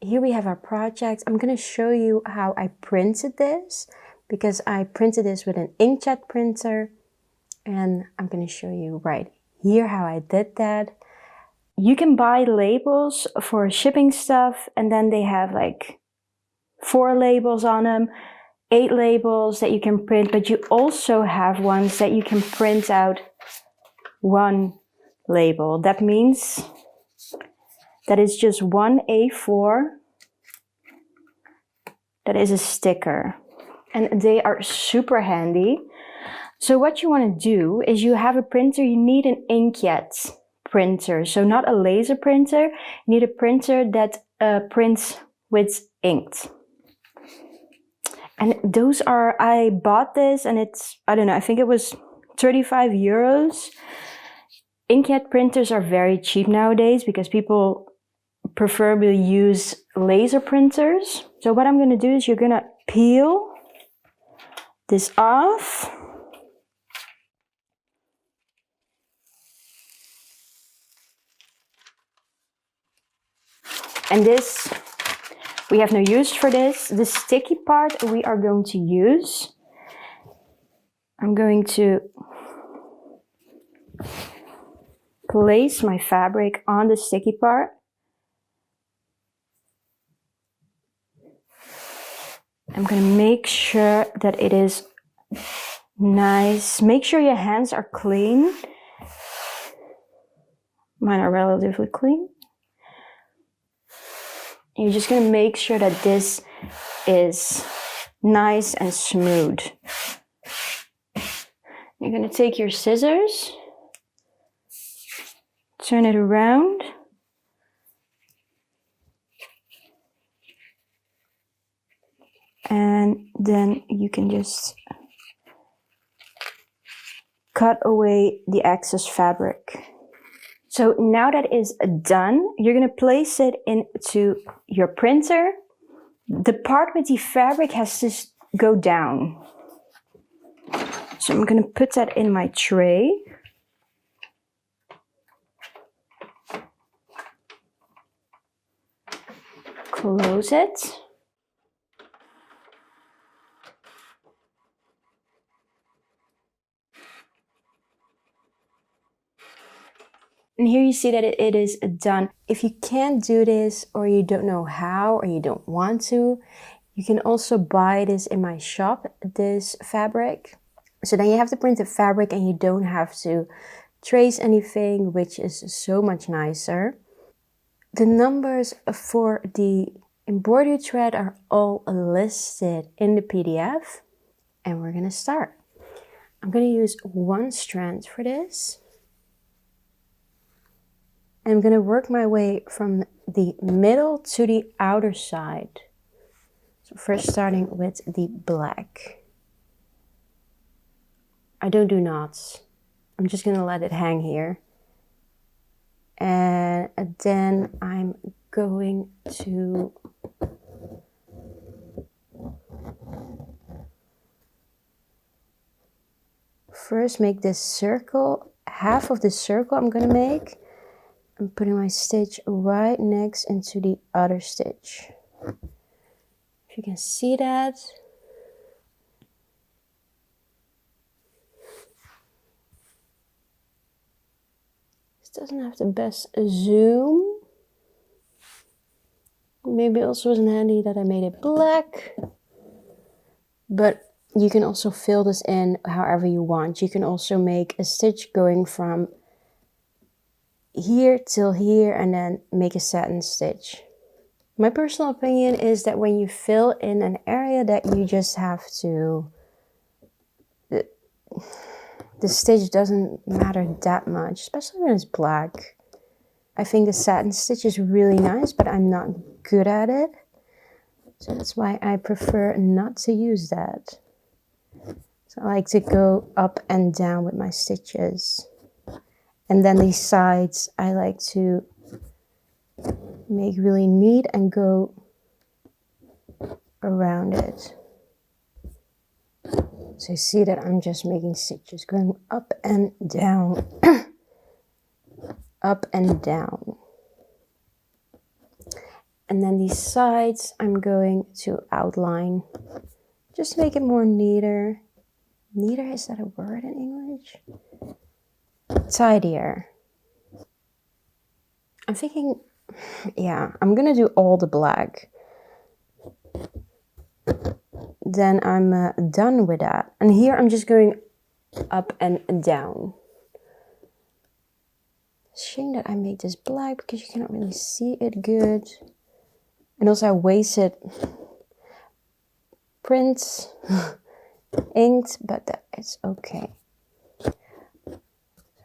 here we have our project. I'm going to show you how I printed this, because I printed this with an inkjet printer, and I'm going to show you right here how I did that. You can buy labels for shipping stuff, and then they have like 4 labels on them, 8 labels that you can print, but you also have ones that you can print out 1 label. That means that it's just 1 A4 that is a sticker, and they are super handy. So what you want to do is, you have a printer, you need an inkjet printer. So not a laser printer, you need a printer that prints with ink. And those are, I bought this and it's, I don't know, I think it was 35 euros. Inkjet printers are very cheap nowadays because people preferably use laser printers. So what I'm going to do is, you're going to peel this off. And this, we have no use for this. The sticky part we are going to use. I'm going to place my fabric on the sticky part. I'm going to make sure that it is nice. Make sure your hands are clean. Mine are relatively clean. You're just going to make sure that this is nice and smooth. You're going to take your scissors, turn it around, and then you can just cut away the excess fabric. So now that is done, you're going to place it into your printer. The part with the fabric has to go down. So I'm going to put that in my tray. Close it. And here you see that it is done. If you can't do this, or you don't know how, or you don't want to, you can also buy this in my shop, this fabric. So then you have to print the fabric and you don't have to trace anything, which is so much nicer. The numbers for the embroidery thread are all listed in the PDF, and we're gonna start. I'm gonna use 1 strand for this. I'm going to work my way from the middle to the outer side. So first starting with the black. I don't do knots. I'm just going to let it hang here. And then I'm going to first make this circle. Half of the circle I'm going to make. I'm putting my stitch right next into the other stitch. If you can see that. This doesn't have the best zoom. Maybe it also wasn't handy that I made it black. But you can also fill this in however you want. You can also make a stitch going from here till here and then make a satin stitch. My personal opinion is that when you fill in an area, that you just have to, the stitch doesn't matter that much, especially when it's black. I think the satin stitch is really nice, but I'm not good at it. So that's why I prefer not to use that. So I like to go up and down with my stitches. And then these sides I like to make really neat and go around it. So you see that I'm just making stitches going up and down, up and down. And then these sides I'm going to outline. Just to make it more neater. Neater, is that a word in English? Tidier. I'm thinking, yeah, I'm gonna do all the black. Then I'm done with that. And here I'm just going up and down. Shame that I made this black because you cannot really see it good. And also I wasted prints, inked, but it's okay. So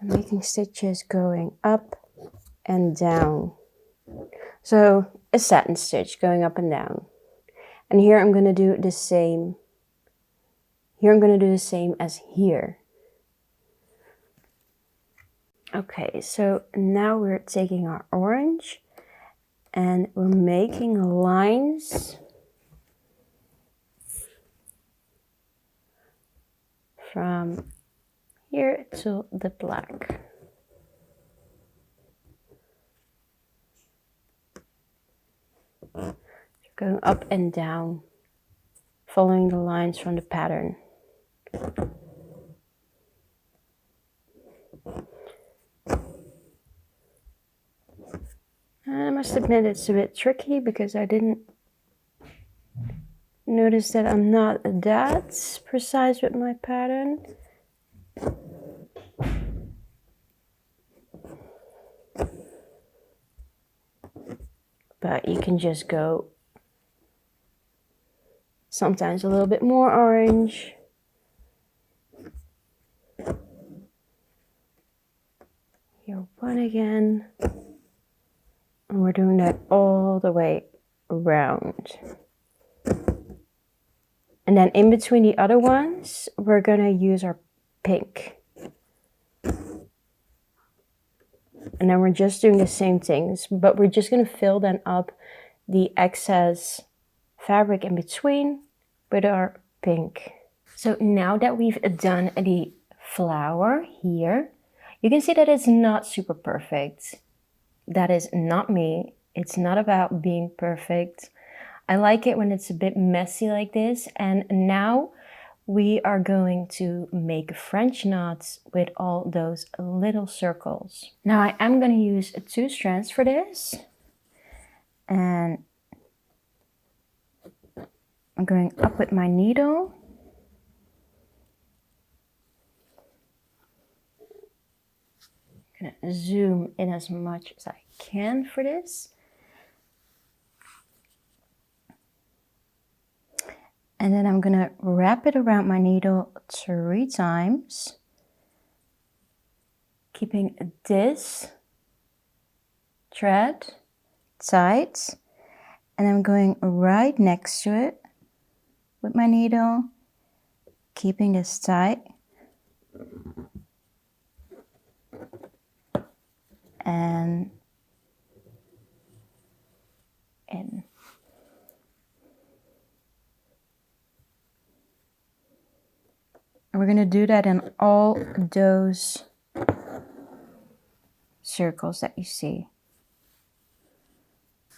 I'm making stitches going up and down. So a satin stitch going up and down. And here I'm going to do the same. Here I'm going to do the same as here. Okay, so now we're taking our orange and we're making lines from here to the black. Going up and down, following the lines from the pattern. And I must admit it's a bit tricky because I didn't notice that I'm not that precise with my pattern. But you can just go sometimes a little bit more orange. Here one again. And we're doing that all the way around. And then in between the other ones, we're gonna use our pink. And then we're just doing the same things, but we're just gonna fill then up the excess fabric in between with our pink. So now that we've done the flower here, you can see that it's not super perfect. That is not me. It's not about being perfect. I like it when it's a bit messy like this. And now we are going to make French knots with all those little circles. Now I am going to use 2 strands for this. And I'm going up with my needle. I'm going to zoom in as much as I can for this. And then I'm going to wrap it around my needle 3 times, keeping this thread tight. And I'm going right next to it with my needle, keeping this tight. And in. And we're going to do that in all those circles that you see.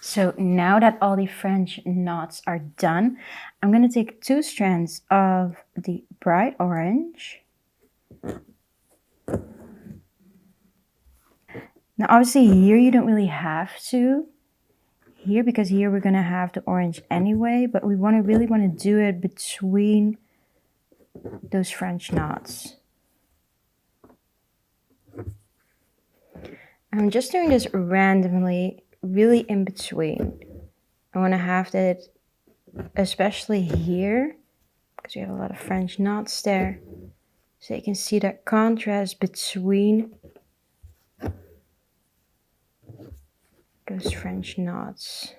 So now that all the French knots are done, I'm going to take 2 strands of the bright orange. Now obviously here you don't really have to. Here, because here we're going to have the orange anyway, but we really want to do it between those French knots. I'm just doing this randomly, really in between. I want to have that especially here, because we have a lot of French knots there. So you can see that contrast between those French knots.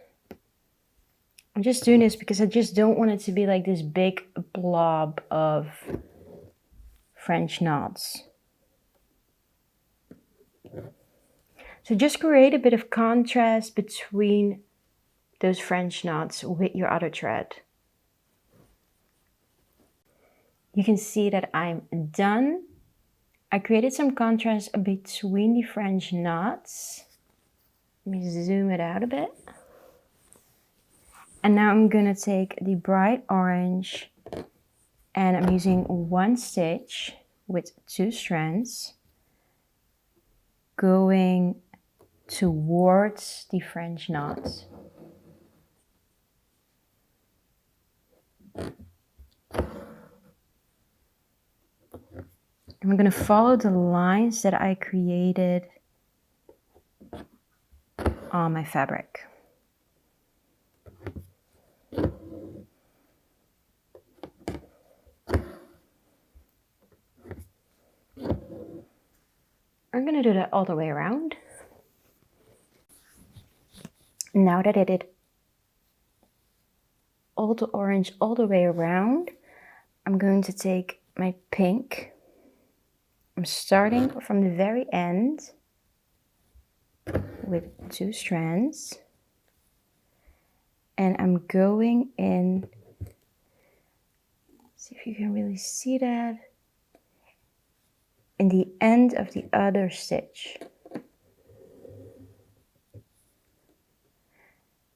I'm just doing this because I just don't want it to be like this big blob of French knots. So just create a bit of contrast between those French knots with your other thread. You can see that I'm done. I created some contrast between the French knots. Let me zoom it out a bit. And now I'm gonna take the bright orange and I'm using one stitch with 2 strands going towards the French knot. I'm going to follow the lines that I created on my fabric. I'm going to do that all the way around. Now that I did all the orange all the way around, I'm going to take my pink. I'm starting from the very end with 2 strands. And I'm going in, see if you can really see that, in the end of the other stitch.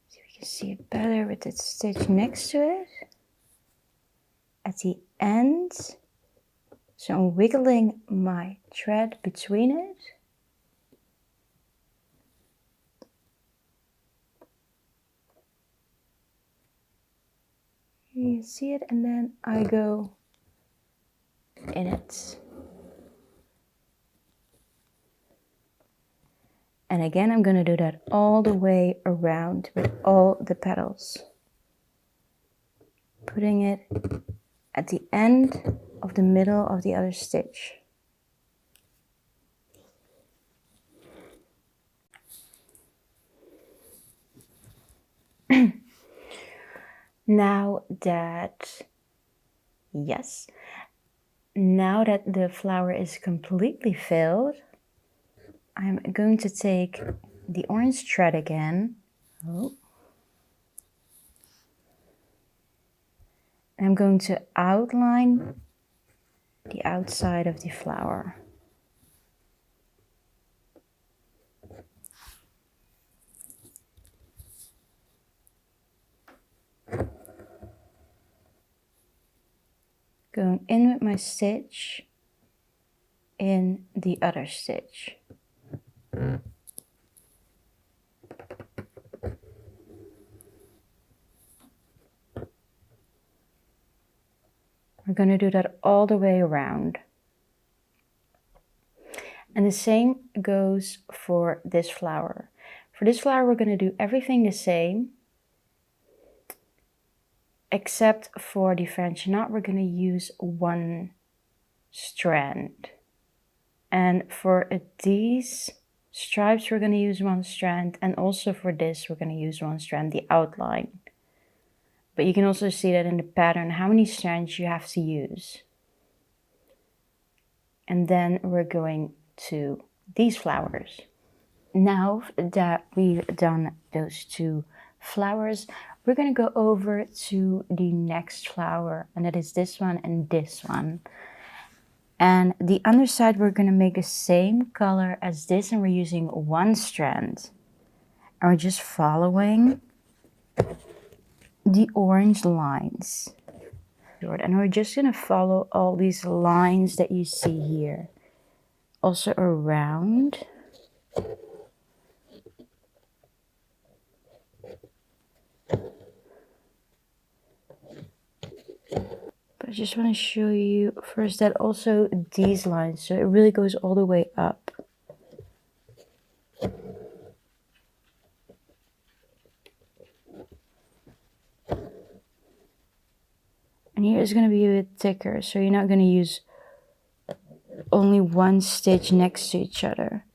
See if you can see it better with that stitch next to it. At the end, so I'm wiggling my thread between it. You see it, and then I go in it. And again, I'm going to do that all the way around with all the petals. Putting it at the end of the middle of the other stitch. Now that the flower is completely filled, I'm going to take the orange thread again. Oh. I'm going to outline the outside of the flower. Going in with my stitch in the other stitch. We're going to do that all the way around. And the same goes for this flower. For this flower, we're going to do everything the same, except for the French knot, we're going to use 1 strand. And for these stripes, we're going to use 1 strand. And also for this, we're going to use 1 strand, the outline. But you can also see that in the pattern, how many strands you have to use. And then we're going to these flowers. Now that we've done those 2 flowers, we're going to go over to the next flower, and that is this one and this one. And the underside, we're going to make the same color as this, and we're using 1 strand. And we're just following the orange lines. And we're just going to follow all these lines that you see here. Also around. But I just want to show you first that also these lines, so it really goes all the way up. And here is going to be a bit thicker, so you're not going to use only 1 stitch next to each other.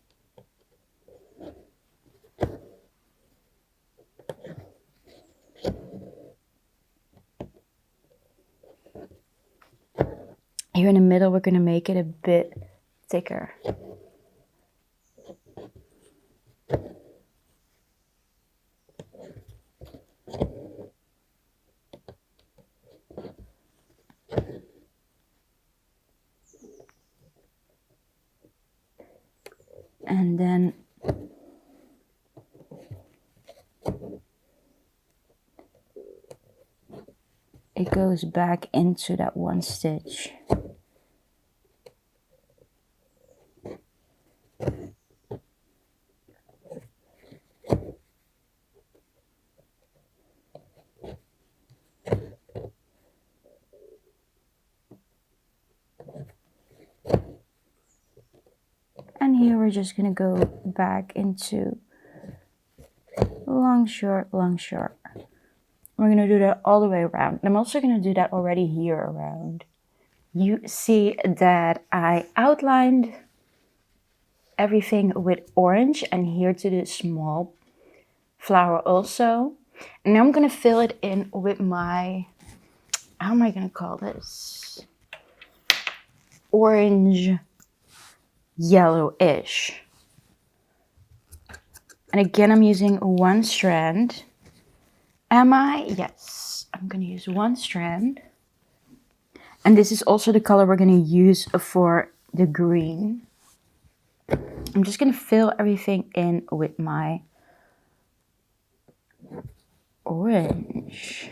Here in the middle, we're going to make it a bit thicker. And then it goes back into that one stitch. And here we're just going to go back into long, short, long, short. We're going to do that all the way around. I'm also going to do that already here around. You see that I outlined everything with orange and here to the small flower also. And now I'm going to fill it in with my, how am I going to call this? Orange yellowish. And again, I'm using one strand. Am I? Yes, I'm going to use one strand. And this is also the color we're going to use for the green. I'm just going to fill everything in with my orange.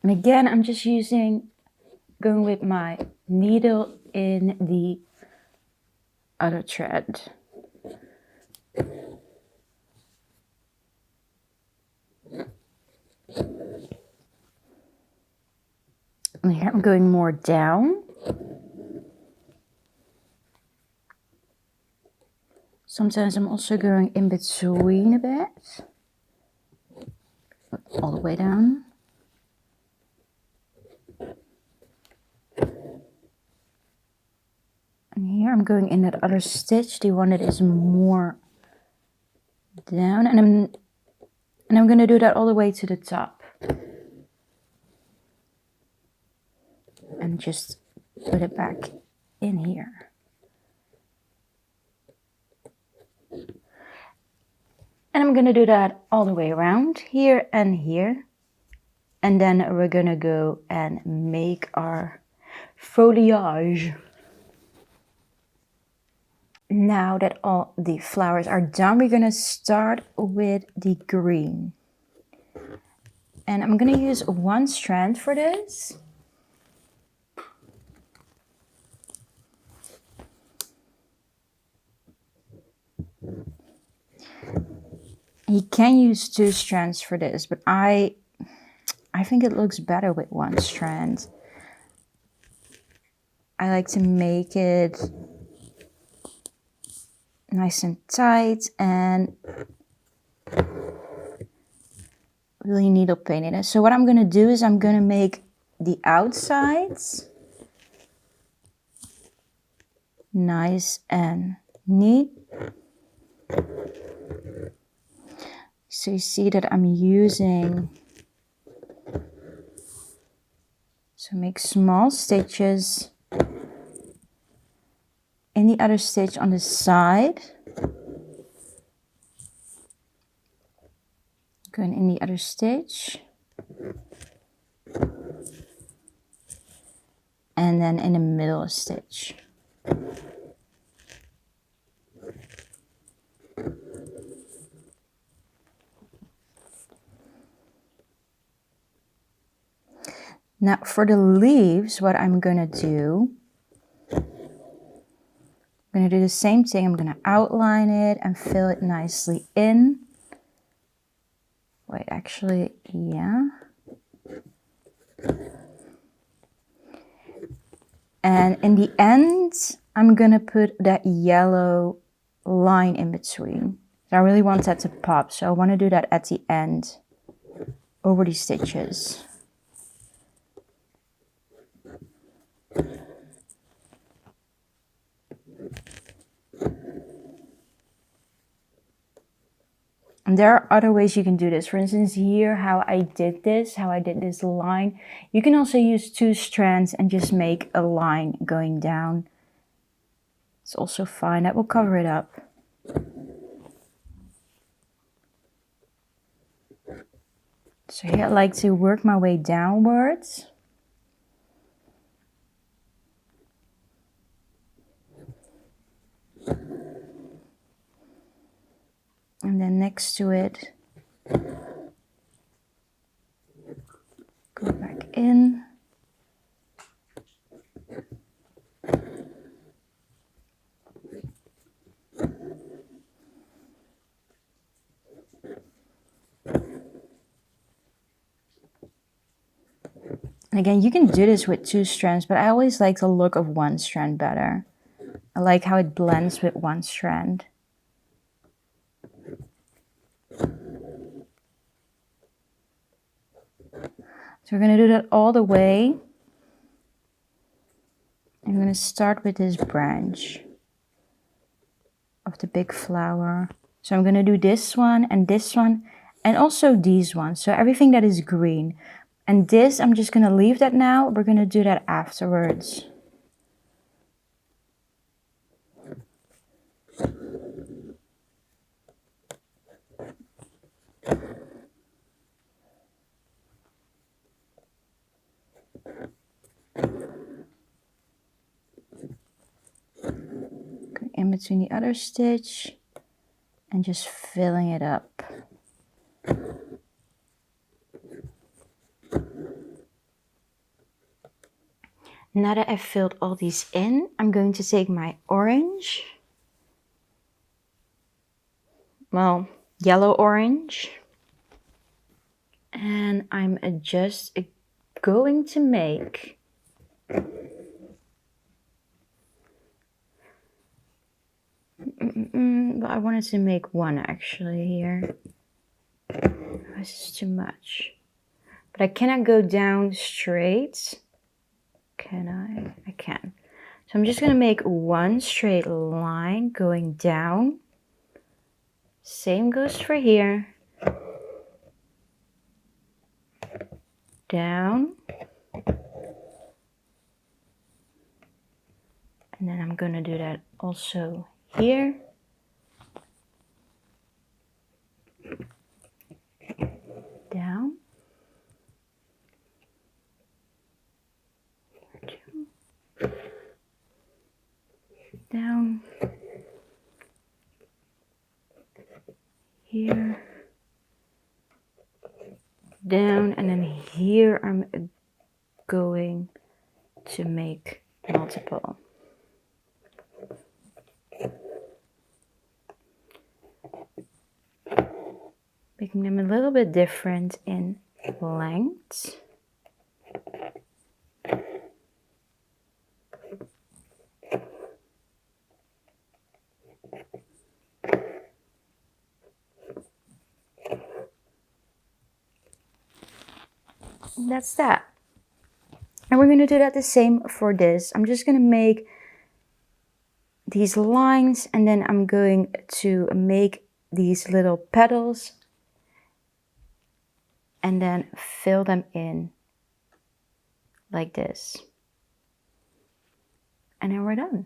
And again, I'm just going with my needle in the other thread. And here I'm going more down. Sometimes I'm also going in between a bit. All the way down. And here I'm going in that other stitch, the one that is more down. And I'm going to do that all the way to the top. And just put it back in here. And I'm going to do that all the way around, here and here. And then we're going to go and make our foliage. Now that all the flowers are done, we're going to start with the green. And I'm going to use one strand for this. You can use two strands for this, but I think it looks better with one strand. I like to make it nice and tight and really needle painted it. So what I'm going to do is I'm going to make the outsides nice and neat. So you see that I'm using, so make small stitches in the other stitch on the side. Going in the other stitch. And then in the middle stitch. Now for the leaves, what I'm going to do, I'm going to do the same thing. I'm going to outline it and fill it nicely in. Wait, actually, yeah. And in the end, I'm going to put that yellow line in between. I really want that to pop, so I want to do that at the end over these stitches. And there are other ways you can do this. For instance, here, how I did this line. You can also use two strands and just make a line going down. It's also fine. That will cover it up. So here I like to work my way downwards. And then next to it, Go back in. And again, you can do this with 2 strands, but I always like the look of 1 strand better. I like how it blends with 1 strand. So we're going to do that all the way. I'm going to start with this branch of the big flower. So I'm going to do this one and also these ones. So everything that is green. And this, I'm just going to leave that now. We're going to do that afterwards. In between the other stitch and just filling it up. Now that I've filled all these in, I'm going to take my orange, well, yellow orange, and I'm just going to make but I wanted to make 1 actually here. This is too much. But I cannot go down straight. Can I? I can. So I'm just going to make 1 straight line going down. Same goes for here. Down. And then I'm going to do that also here. Down. Down. Here. Down. And then here I'm going to make multiple. Making them a little bit different in length. That's that. And we're going to do that the same for this. I'm just going to make these lines and then I'm going to make these little petals and then fill them in like this. And then we're done.